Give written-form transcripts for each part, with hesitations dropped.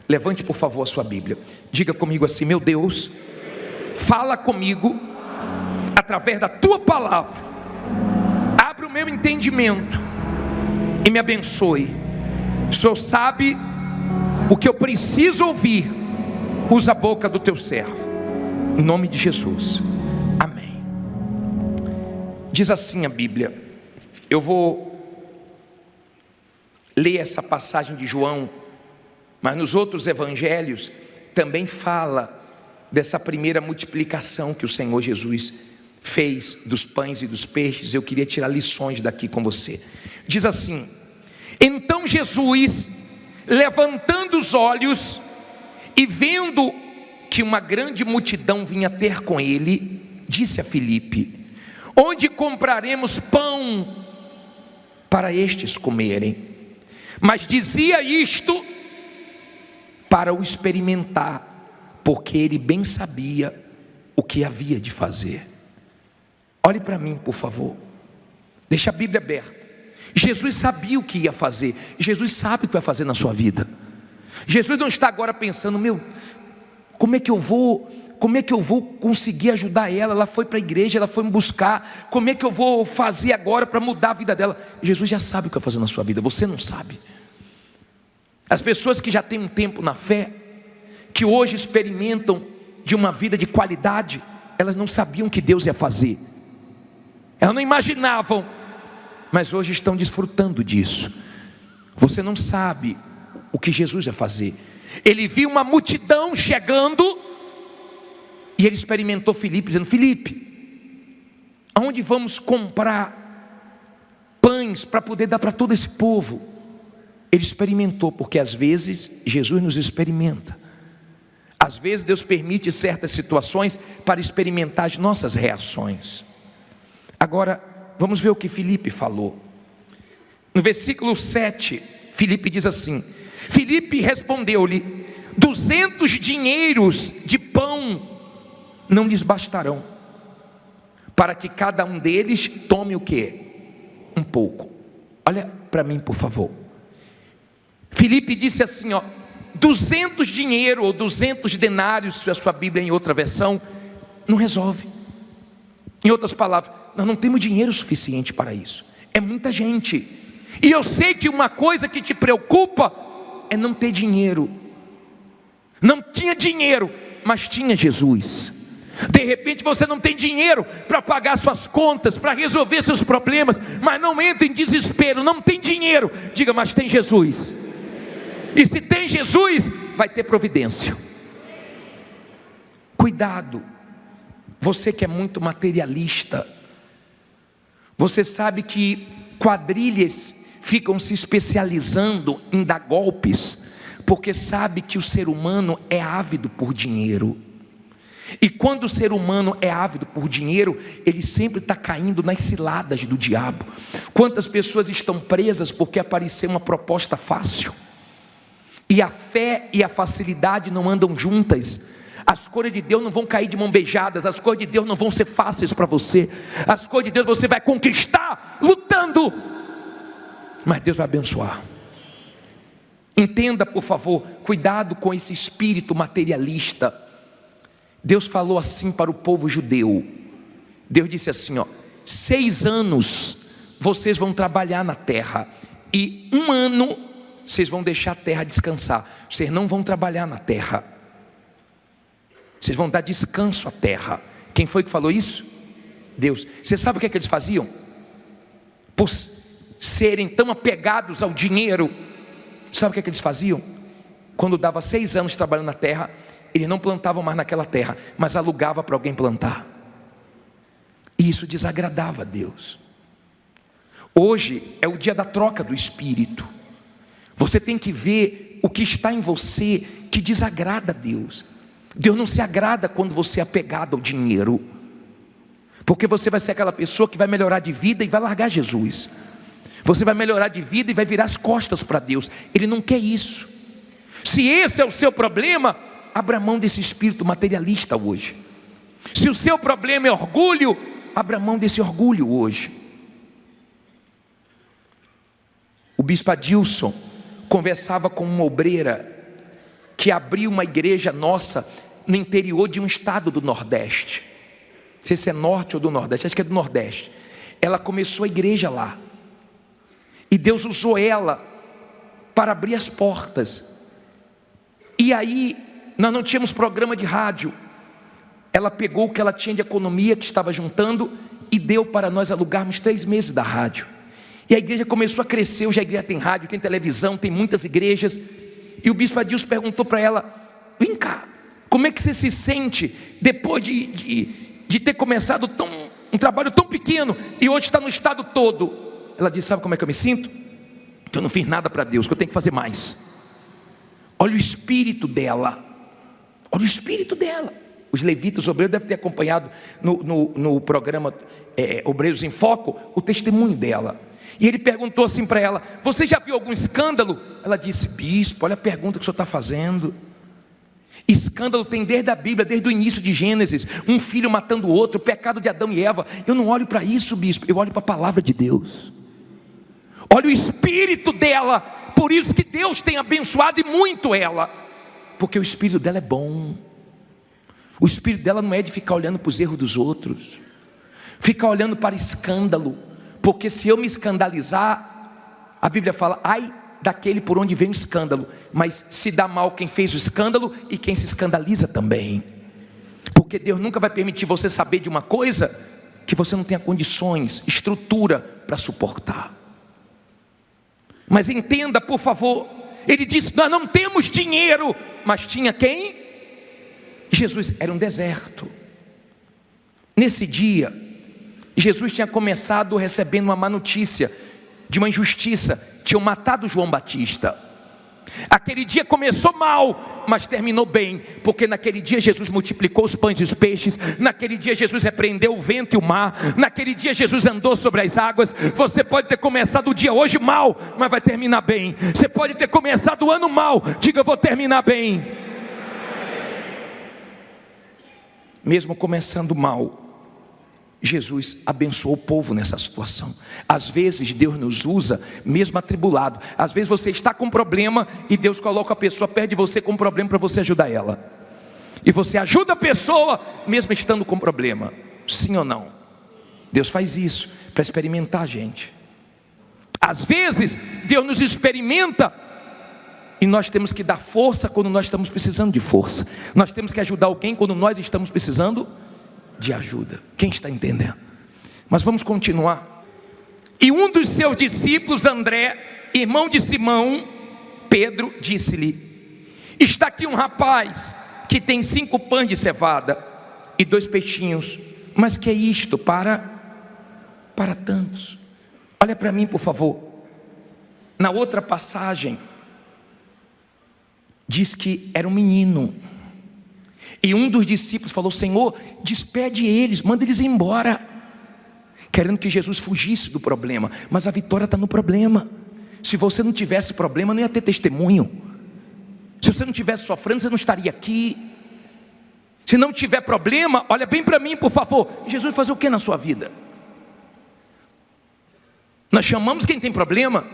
Levante por favor a sua Bíblia. Diga comigo assim: meu Deus, fala comigo através da tua palavra. Abre o meu entendimento e me abençoe. O Senhor sabe o que eu preciso ouvir. Usa a boca do teu servo, em nome de Jesus, amém. Diz assim a Bíblia. Eu vou ler essa passagem de João, mas nos outros evangelhos também fala dessa primeira multiplicação que o Senhor Jesus fez dos pães e dos peixes. Eu queria tirar lições daqui com você. Diz assim: então Jesus, levantando os olhos e vendo que uma grande multidão vinha ter com ele, disse a Filipe: onde compraremos pão para estes comerem? Mas dizia isto para o experimentar, porque ele bem sabia o que havia de fazer. Olhe para mim, por favor. Deixa a Bíblia aberta. Jesus sabia o que ia fazer. Jesus sabe o que vai fazer na sua vida. Jesus não está agora pensando: meu, como é que eu vou conseguir ajudar ela? Ela foi para a igreja, ela foi me buscar. Como é que eu vou fazer agora para mudar a vida dela? Jesus já sabe o que vai fazer na sua vida. Você não sabe. As pessoas que já têm um tempo na fé, que hoje experimentam de uma vida de qualidade, elas não sabiam o que Deus ia fazer. Elas não imaginavam, mas hoje estão desfrutando disso. Você não sabe o que Jesus ia fazer. Ele viu uma multidão chegando e ele experimentou Filipe, dizendo: Filipe, aonde vamos comprar pães para poder dar para todo esse povo? Ele experimentou, porque às vezes Jesus nos experimenta. Às vezes Deus permite certas situações para experimentar as nossas reações. Agora, vamos ver o que Filipe falou. No versículo 7, Filipe diz assim: Filipe respondeu-lhe: 200 dinheiros de pão não lhes bastarão, para que cada um deles tome o quê? Um pouco. Olha para mim, por favor. Filipe disse assim, 200 dinheiro ou 200 denários, se a sua Bíblia em outra versão, não resolve. Em outras palavras, nós não temos dinheiro suficiente para isso. É muita gente. E eu sei que uma coisa que te preocupa é não ter dinheiro. Não tinha dinheiro, mas tinha Jesus. De repente você não tem dinheiro para pagar suas contas, para resolver seus problemas, mas não entra em desespero. Não tem dinheiro, diga: mas tem Jesus. E se tem Jesus, vai ter providência. Cuidado, você que é muito materialista. Você sabe que quadrilhas ficam se especializando em dar golpes, porque sabe que o ser humano é ávido por dinheiro. E quando o ser humano é ávido por dinheiro, ele sempre está caindo nas ciladas do diabo. Quantas pessoas estão presas porque apareceu uma proposta fácil? E a fé e a facilidade não andam juntas. As coisas de Deus não vão cair de mão beijadas. As coisas de Deus não vão ser fáceis para você. As coisas de Deus você vai conquistar lutando, mas Deus vai abençoar. Entenda, por favor, cuidado com esse espírito materialista. Deus falou assim para o povo judeu. Deus disse assim, 6 anos vocês vão trabalhar na terra, e 1 ano vocês vão deixar a terra descansar. Vocês não vão trabalhar na terra, vocês vão dar descanso à terra. Quem foi que falou isso? Deus. Você sabe o que é que eles faziam? Por serem tão apegados ao dinheiro, sabe o que é que eles faziam? Quando dava 6 anos trabalhando na terra, eles não plantavam mais naquela terra, mas alugavam para alguém plantar. E isso desagradava a Deus. Hoje é o dia da troca do Espírito. Você tem que ver o que está em você que desagrada a Deus. Deus não se agrada quando você é apegado ao dinheiro, porque você vai ser aquela pessoa que vai melhorar de vida e vai largar Jesus. Você vai melhorar de vida e vai virar as costas para Deus. Ele não quer isso. Se esse é o seu problema, abra mão desse espírito materialista hoje. Se o seu problema é orgulho, abra mão desse orgulho hoje. O bispo Adilson conversava com uma obreira que abriu uma igreja nossa no interior de um estado do Nordeste. Não sei se é norte ou do Nordeste, acho que é do Nordeste. Ela começou a igreja lá. E Deus usou ela para abrir as portas. E aí, nós não tínhamos programa de rádio. Ela pegou o que ela tinha de economia, que estava juntando, e deu para nós alugarmos 3 meses da rádio. E a igreja começou a crescer. Hoje a igreja tem rádio, tem televisão, tem muitas igrejas. E o bispo Adilson perguntou para ela: vem cá, como é que você se sente depois de ter começado um trabalho tão pequeno e hoje está no estado todo? Ela disse: sabe como é que eu me sinto? Que eu não fiz nada para Deus, que eu tenho que fazer mais. Olha o espírito dela. Olha o espírito dela. Os levitas, os obreiros devem ter acompanhado no programa Obreiros em Foco o testemunho dela. E ele perguntou assim para ela: você já viu algum escândalo? Ela disse: bispo, olha a pergunta que o senhor está fazendo. Escândalo tem desde a Bíblia, desde o início de Gênesis. Um filho matando o outro, o pecado de Adão e Eva. Eu não olho para isso, bispo, eu olho para a palavra de Deus. Olha o espírito dela. Por isso que Deus tem abençoado e muito ela, porque o espírito dela é bom. O espírito dela não é de ficar olhando para os erros dos outros, ficar olhando para escândalo. Porque se eu me escandalizar, a Bíblia fala: ai daquele por onde vem o escândalo. Mas se dá mal quem fez o escândalo e quem se escandaliza também. Porque Deus nunca vai permitir você saber de uma coisa que você não tenha condições, estrutura para suportar. Mas entenda, por favor, ele disse: nós não temos dinheiro. Mas tinha quem? Jesus. Era um deserto. Nesse dia, Jesus tinha começado recebendo uma má notícia de uma injustiça. Tinham matado João Batista. Aquele dia começou mal, mas terminou bem, porque naquele dia Jesus multiplicou os pães e os peixes. Naquele dia Jesus repreendeu o vento e o mar. Naquele dia Jesus andou sobre as águas. Você pode ter começado o dia hoje mal, mas vai terminar bem. Você pode ter começado o ano mal, diga: eu vou terminar bem. Mesmo começando mal, Jesus abençoou o povo nessa situação. Às vezes Deus nos usa mesmo atribulado. Às vezes você está com um problema e Deus coloca a pessoa perto de você com um problema para você ajudar ela. E você ajuda a pessoa mesmo estando com problema. Sim ou não? Deus faz isso para experimentar a gente. Às vezes Deus nos experimenta e nós temos que dar força quando nós estamos precisando de força. Nós temos que ajudar alguém quando nós estamos precisando de ajuda. Quem está entendendo? Mas vamos continuar. E um dos seus discípulos, André, irmão de Simão, Pedro, disse-lhe: está aqui um rapaz que tem 5 pães de cevada e 2 peixinhos. Mas que é isto para tantos? Olha para mim, por favor. Na outra passagem diz que era um menino. E um dos discípulos falou: Senhor, despede eles, manda eles embora, querendo que Jesus fugisse do problema. Mas a vitória está no problema. Se você não tivesse problema, não ia ter testemunho. Se você não tivesse sofrendo, você não estaria aqui. Se não tiver problema, olha bem para mim, por favor. Jesus vai fazer o que na sua vida? Nós chamamos quem tem problema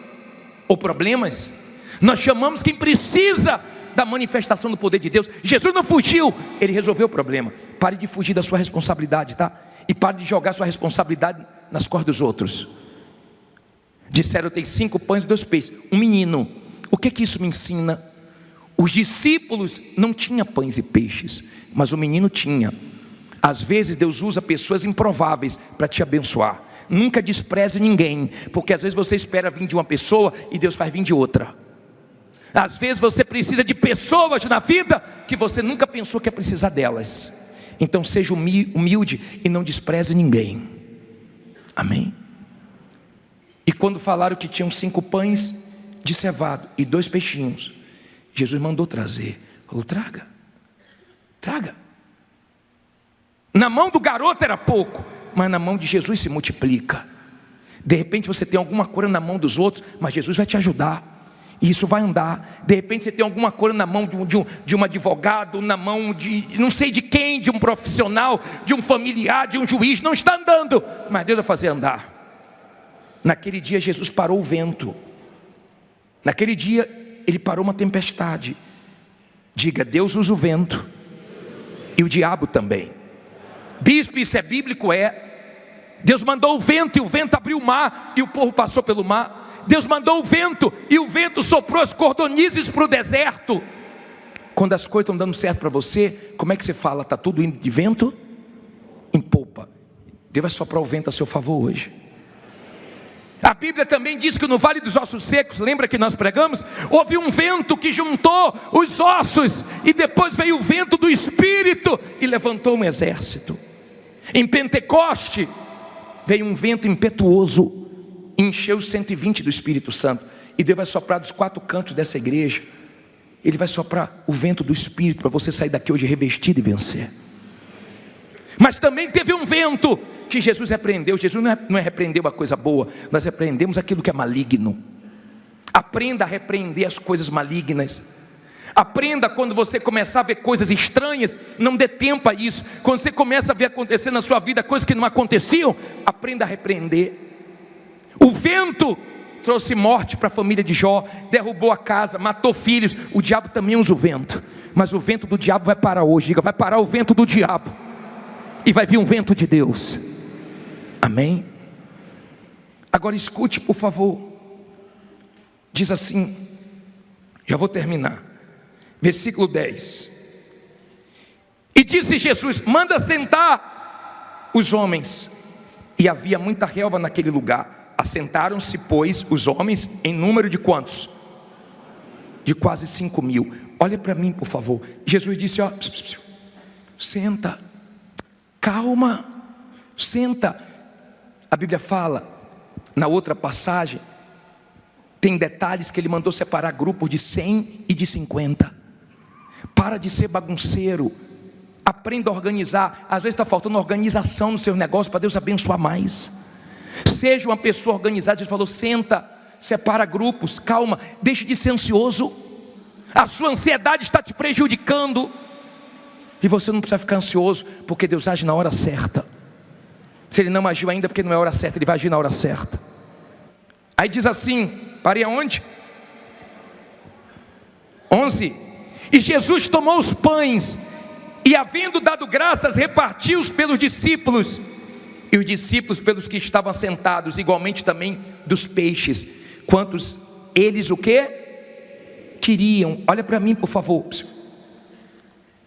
ou problemas. Nós chamamos quem precisa da manifestação do poder de Deus. Jesus não fugiu, ele resolveu o problema. Pare de fugir da sua responsabilidade, tá? E pare de jogar sua responsabilidade nas costas dos outros. Disseram: tem 5 pães e 2 peixes. Um menino. O que isso me ensina? Os discípulos não tinham pães e peixes, mas o menino tinha. Às vezes Deus usa pessoas improváveis para te abençoar. Nunca despreze ninguém, porque às vezes você espera vir de uma pessoa e Deus faz vir de outra. Às vezes você precisa de pessoas na vida que você nunca pensou que ia precisar delas. Então seja humilde e não despreze ninguém. Amém? E quando falaram que tinham 5 pães de cevado e 2 peixinhos, Jesus mandou trazer. Falou: traga. Na mão do garoto era pouco, mas na mão de Jesus se multiplica. De repente você tem alguma coisa na mão dos outros, mas Jesus vai te ajudar. E isso vai andar. De repente você tem alguma coisa na mão de um advogado, na mão de não sei de quem, de um profissional, de um familiar, de um juiz. Não está andando, mas Deus vai fazer andar. Naquele dia Jesus parou o vento. Naquele dia ele parou uma tempestade. Diga: Deus usa o vento e o diabo também. Bispo, isso é bíblico? Deus mandou o vento e o vento abriu o mar e o povo passou pelo mar. Deus mandou o vento e o vento soprou as cordonizes para o deserto. Quando as coisas estão dando certo para você, como é que você fala? Está tudo indo de vento em popa. Deus vai soprar o vento a seu favor hoje. A Bíblia também diz que no Vale dos Ossos Secos, lembra que nós pregamos? Houve um vento que juntou os ossos, e depois veio o vento do Espírito e levantou um exército. Em Pentecoste veio um vento impetuoso, encheu os 120 do Espírito Santo, e Deus vai soprar dos 4 cantos dessa igreja. Ele vai soprar o vento do Espírito para você sair daqui hoje revestido e vencer. Mas também teve um vento que Jesus repreendeu. Jesus não repreendeu a coisa boa, nós repreendemos aquilo que é maligno. Aprenda a repreender as coisas malignas. Aprenda, quando você começar a ver coisas estranhas, não dê tempo a isso. Quando você começa a ver acontecer na sua vida coisas que não aconteciam, aprenda a repreender. O vento trouxe morte para a família de Jó, derrubou a casa, matou filhos. O diabo também usa o vento, mas o vento do diabo vai parar hoje. Diga: vai parar o vento do diabo e vai vir um vento de Deus. Amém? Agora escute, por favor. Diz assim, já vou terminar, versículo 10. E disse Jesus: manda sentar os homens. E havia muita relva naquele lugar. Assentaram-se, pois, os homens em número de quantos? De quase 5.000. Olha para mim, por favor. Jesus disse: ó, senta, calma, senta. A Bíblia fala, na outra passagem, tem detalhes que ele mandou separar grupos de 100 e de 50. Para de ser bagunceiro, aprenda a organizar. Às vezes está faltando organização no seu negócio para Deus abençoar mais. Seja uma pessoa organizada. Jesus falou: senta, separa grupos, calma, deixe de ser ansioso. A sua ansiedade está te prejudicando, e você não precisa ficar ansioso, porque Deus age na hora certa. Se Ele não agiu ainda, porque não é a hora certa, Ele vai agir na hora certa. Aí diz assim, parei aonde? 11. E Jesus tomou os pães, e havendo dado graças, repartiu-os pelos discípulos, e os discípulos pelos que estavam sentados, igualmente também dos peixes, quantos eles o quê? Queriam. Olha para mim, por favor.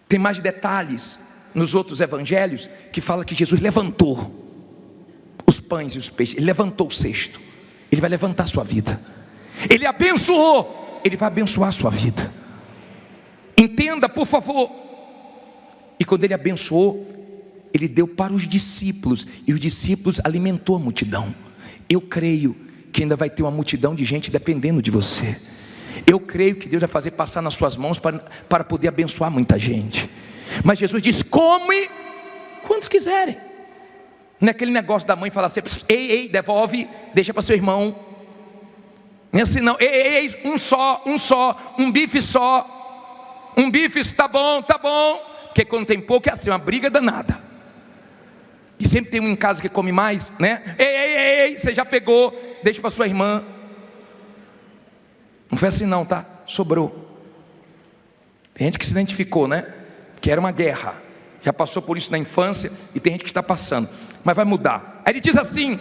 Tem mais detalhes nos outros evangelhos, que fala que Jesus levantou os pães e os peixes. Ele levantou o cesto. Ele vai levantar a sua vida. Ele abençoou, Ele vai abençoar a sua vida. Entenda, por favor. E quando Ele abençoou, Ele deu para os discípulos, e os discípulos alimentou a multidão. Eu creio que ainda vai ter uma multidão de gente dependendo de você. Eu creio que Deus vai fazer passar nas suas mãos para poder abençoar muita gente. Mas Jesus disse: come quantos quiserem. Não é aquele negócio da mãe falar assim: ei, devolve, deixa para seu irmão. Não é assim não. Ei, um só, um bife só. Um bife, tá bom. Porque quando tem pouco é assim, uma briga danada. E sempre tem um em casa que come mais, né? Ei, você já pegou, deixa para sua irmã. Não foi assim não, tá? Sobrou. Tem gente que se identificou, né? Que era uma guerra. Já passou por isso na infância, e tem gente que está passando. Mas vai mudar. Aí ele diz assim: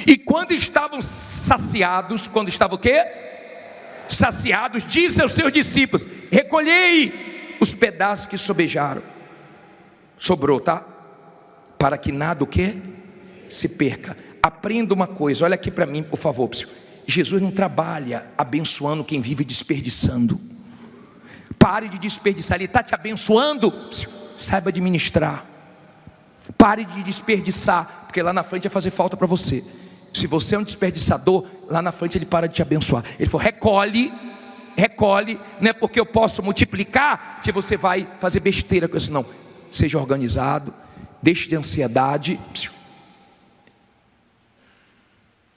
e quando estavam saciados, quando estavam o quê? Saciados, disse aos seus discípulos: recolhei os pedaços que sobejaram. Sobrou, tá? Para que nada o quê? Se perca. Aprenda uma coisa, olha aqui para mim, por favor. Jesus não trabalha abençoando quem vive desperdiçando. Pare de desperdiçar. Ele está te abençoando, saiba administrar. Pare de desperdiçar, porque lá na frente vai fazer falta para você. Se você é um desperdiçador, lá na frente Ele para de te abençoar. Ele falou: recolhe, não é porque eu posso multiplicar que você vai fazer besteira com isso, não. Seja organizado, deixe de ansiedade,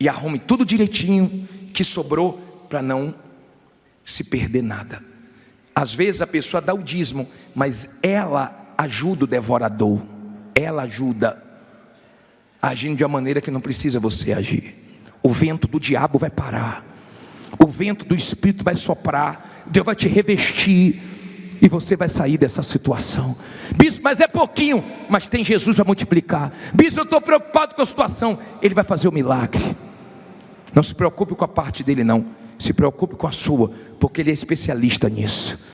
e arrume tudo direitinho que sobrou, para não se perder nada. Às vezes a pessoa dá o dízimo, mas ela ajuda o devorador. Ela ajuda, agindo de uma maneira que não precisa você agir. O vento do diabo vai parar, o vento do Espírito vai soprar, Deus vai te revestir, e você vai sair dessa situação. Bispo, mas é pouquinho, mas tem Jesus para multiplicar. Bispo, eu estou preocupado com a situação, Ele vai fazer o milagre. Não se preocupe com a parte dele não, se preocupe com a sua, porque Ele é especialista nisso.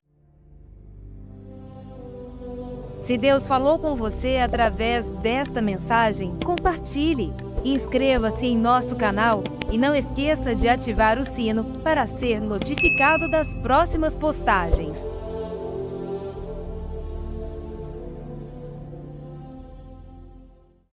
Se Deus falou com você através desta mensagem, compartilhe. Inscreva-se em nosso canal e não esqueça de ativar o sino para ser notificado das próximas postagens.